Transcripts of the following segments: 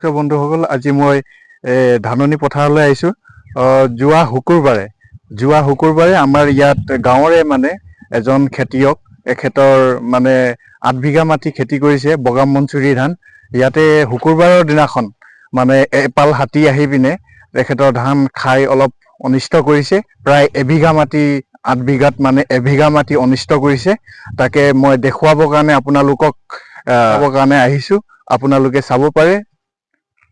বন্ধুসকল, আজি মই ধাননি পথাৰলৈ আহিছোঁ। যোৱা শুকুৰবাৰে আমাৰ ইয়াত গাঁৱৰে মানে এজন খেতিয়ক, এখেতৰ মানে 8 বিঘা মাটি খেতি কৰিছে বগা মনচুৰি ধান। ইয়াতে শুকুৰবাৰৰ দিনাখন মানে এপাল হাতী আহি পিনে তেখেতৰ ধান খাই অলপ অনিষ্ট কৰিছে। প্ৰায় এবিঘা মাটি, 8 বিঘাত মানে এবিঘা মাটি অনিষ্ট কৰিছে। তাকে মই দেখুৱাবৰ কাৰণে আপোনালোকক আহিছোঁ। আপোনালোকে চাব পাৰে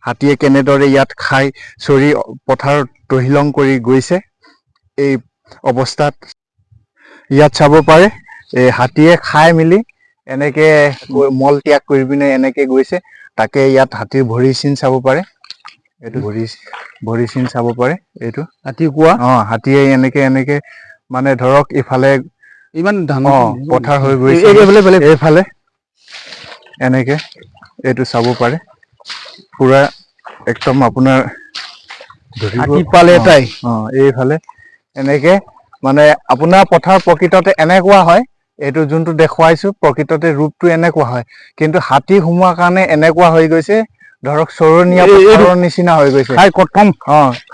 হাতীয়ে কেনেদৰে ইয়াত খাই চৰি পথাৰত তহিলং কৰি গৈছে। এই অৱস্থাত ইয়াত চাব পাৰে এই হাতীয়ে খাই মেলি এনেকে মল ত্যাগ কৰি পিনে এনেকে গৈছে। তাকে ইয়াত হাতীৰ ভৰি চিন চাব পাৰে। এইটো ভৰি চিন চাব পাৰে। এইটো হাতী কোৱা হাতীয়ে এনেকে মানে ধৰক ইফালে ইমান পথাৰ হৈ গৈছে, এইফালে এনেকে এইটো চাব পাৰে। পুৰা একদম আপোনাৰ এইফালে এনেকে মানে আপোনাৰ পথাৰ প্ৰকৃততে এনেকুৱা হয়। এইটো যোনটো দেখুৱাইছো প্ৰকৃততে ৰূপটো এনেকুৱা হয়, কিন্তু হাতী সোমোৱাৰ কাৰণে এনেকুৱা হৈ গৈছে। ধৰক চৰণীয়া পথাৰৰ নিচিনা হৈ গৈছে।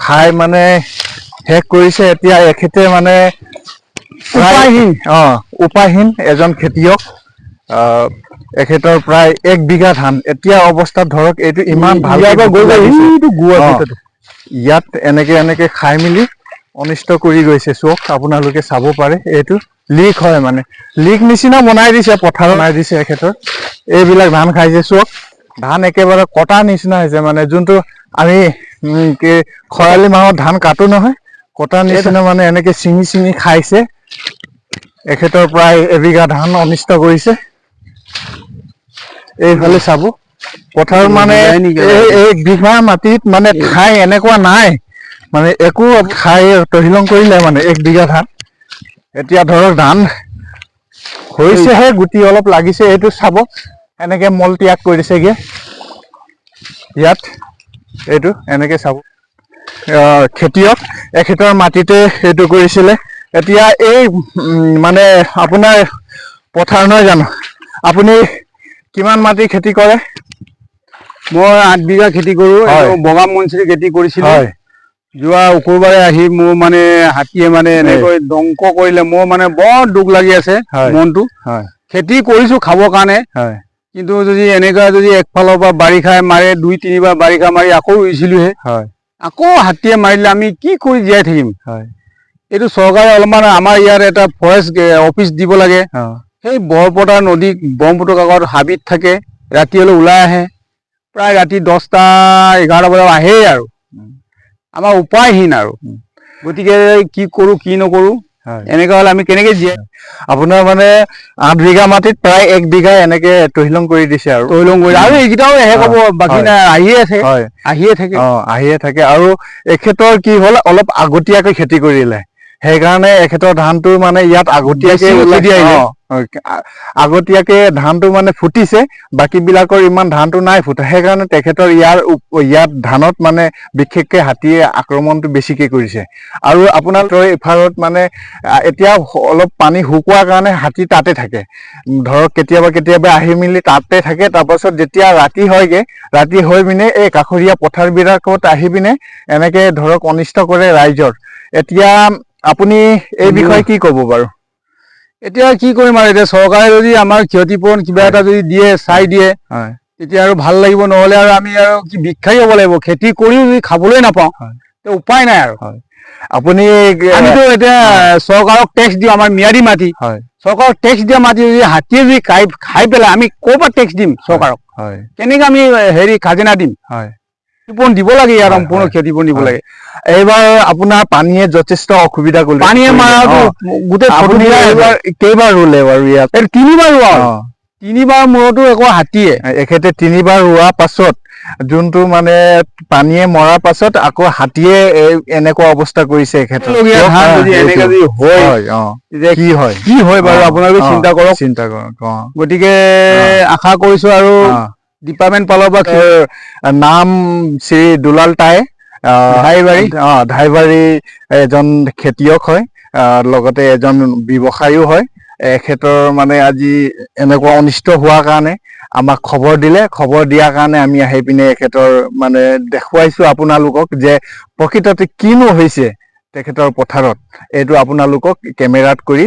খাই মানে শেষ কৰিছে। এতিয়া এখেতে মানে উপায়হীন এজন খেতিয়ক। এখেতৰ প্ৰায় 1 বিঘা ধান এতিয়া অৱস্থাত ধৰক এইটো ইমান ভাল ইয়াত এনেকে খাই মেলি অনিষ্ট কৰি গৈছে। চোক আপোনালোকে চাব পাৰে। এইটো লিক হয়, মানে লিক নিচিনা বনাই দিছে, পথাৰ বনাই দিছে এখেতৰ। এইবিলাক ধান খাইছে। চোক ধান একেবাৰে কটা নিচিনা হৈছে, মানে যোনটো আমি খৰালি মাহত ধান কাটো নহয়, কটা নিচিনা মানে এনেকে চিঙি খাইছে। এখেতৰ প্ৰায় এবিঘা ধান অনিষ্ট কৰিছে। এইফালে চাব পথাৰ মানে এই বিঘা মাটিত মানে ঠাই এনেকুৱা নাই, মানে একো খাই তহিলং কৰিলে মানে 1 বিঘা ধান। এতিয়া ধৰক ধান হৈছেহে, গুটি অলপ লাগিছে। এইটো চাব এনেকে মল ত্যাগ কৰিছেগে ইয়াত। এইটো এনেকে চাব খেতিয়ক এখেতৰ মাটিতে এইটো কৰিছিলে। এতিয়া এই মানে আপোনাৰ পথাৰ নহয় জানো, আপুনি কিমান মাটি খেতি কৰে? মই 8 বিঘা খেতি কৰো। বগা মনচুৰি খেতি কৰিছিলো। যোৱা শুকুৰবাৰে আহি মোৰ মানে হাতীয়ে মানে এনেকৈ ধ্বংস কৰিলে। মোৰ মানে বৰ দুখ লাগি আছে মনটো। খেতি কৰিছো খাবৰ কাৰণে, কিন্তু যদি এনেকুৱা যদি একফালৰ পৰা বাৰিষা মাৰে, 2-3 বাৰ বাৰিষা মাৰি আকৌ ৰুইছিলোহে, আকৌ হাতীয়ে মাৰিলে আমি কি কৰি জীয়াই থাকিম? এইটো চৰকাৰে অলপমান আমাৰ ইয়াত এটা ফৰেষ্ট অফিচ দিব লাগে। সেই বৰপথাৰ নদী ব্ৰহ্মপুত্ৰ কাষত হাবিত থাকে, ৰাতি হলে ওলাই আহে। প্ৰায় ৰাতি 10টা-11টা বজাত আহেই আৰু আমাৰ উপায়হীন আৰু। গতিকে কি কৰো কি নকৰো, এনেকুৱা হলে আমি কেনেকে জীয়াই। আপোনাৰ মানে 8 বিঘা মাটিত প্ৰায় 1 বিঘা এনেকে তহিলং কৰি দিছে আৰু এইকেইটাও শেষ হ'ব, বাকী নাই, আহিয়ে থাকে। আৰু এখেতৰ কি হ'ল, অলপ আগতীয়াকৈ খেতি কৰিলে, সেইকাৰণে এখেতৰ ধানটো মানে ইয়াত আগতীয়াকে ধানটো মানে ফুটিছে। বাকী বিলাকৰ ইমান ধানটো নাই ফুটা, সেইকাৰণে তেখেতৰ ইয়াত ধানত মানে বিশেষকে হাতীয়ে আক্ৰমণটো বেছিকে কৰিছে। আৰু আপোনালোকৰ ইফালত মানে এতিয়া অলপ পানী শুকোৱাৰ কাৰণে হাতী তাতে থাকে। ধৰক কেতিয়াবা আহি মেলি তাতে থাকে। তাৰপাছত যেতিয়া ৰাতি হয়গে, ৰাতি হৈ পিনে এই কাষৰীয়া পথাৰ বিলাকত আহি পিনে এনেকে ধৰক অনিষ্ট কৰে ৰাইজৰ। এতিয়া আপুনি এই বিষয়ে কি ক'ব বাৰু? এতিয়া কি কৰিম আৰু, এতিয়া চৰকাৰে যদি আমাৰ ক্ষতিপূৰণ কিবা এটা যদি দিয়ে, চাই দিয়ে, তেতিয়া আৰু ভাল লাগিব। নহলে আৰু আমি আৰু কি ভিক্ষাৰী হ'ব লাগিব? খেতি কৰিও যদি খাবলৈ নাপাওঁ, উপায় নাই আৰু। আপুনি আমিতো এতিয়া চৰকাৰক টেক্স দিওঁ, আমাৰ ম্যাদী মাটি। চৰকাৰক টেক্স দিয়া মাটি যদি হাতীয়ে যদি খাই পেলাই, আমি ক'ৰ পৰা টেক্স দিম চৰকাৰক? কেনেকে আমি খাজনা দিম? ক্ষতিপূৰণ দিব লাগে, ইয়াৰ সম্পূৰ্ণ ক্ষতিপূৰণ দিব লাগে। এইবাৰ আপোনাৰ পানীয়ে যথেষ্ট অসুবিধা কৰিলে। পানীয়ে গোটেই কেইবাৰ ৰুলে বাৰু ইয়াত? 3বাৰ ৰোৱা। 3বাৰ মূৰতো একো হাতীয়ে এখেতে 3বাৰ ৰোৱাৰ পাছত যোনটো মানে পানীয়ে মৰাৰ পাছত আকৌ হাতীয়ে এনেকুৱা অৱস্থা কৰিছে এখেতৰ। কি হয় বাৰু আপোনালোকে চিন্তা কৰক। গতিকে আশা কৰিছো আৰু ডিপাৰ্টমেণ্ট ফালৰ পৰা নাম শ্ৰী দুলাল টাই, ধাইবাৰী এজন খেতিয়ক হয়, লগতে এজন ব্যৱসায়ীও হয়। এখেতৰ মানে আজি এনেকুৱা অনিষ্ট হোৱাৰ কাৰণে আমাক খবৰ দিলে, খবৰ দিয়াৰ কাৰণে আমি আহি পিনে এখেতৰ মানে দেখুৱাইছো আপোনালোকক যে প্ৰকৃততে কিনো হৈছে তেখেতৰ পথাৰত, এইটো আপোনালোকক কেমেৰাত কৰি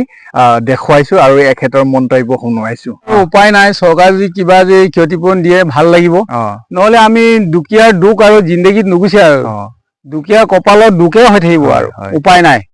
দেখুৱাইছো আৰু এখেতৰ মন্তব্য শুনোৱাইছো। উপায় নাই, চৰকাৰে যদি কিবা যদি ক্ষতিপূৰণ দিয়ে ভাল লাগিব, নহলে আমি দুখীয়াৰ দুখ আৰু জিন্দগীত নুগুছে আৰু দুখীয়া কপালত দুখে হৈ থাকিব আৰু উপায় নাই।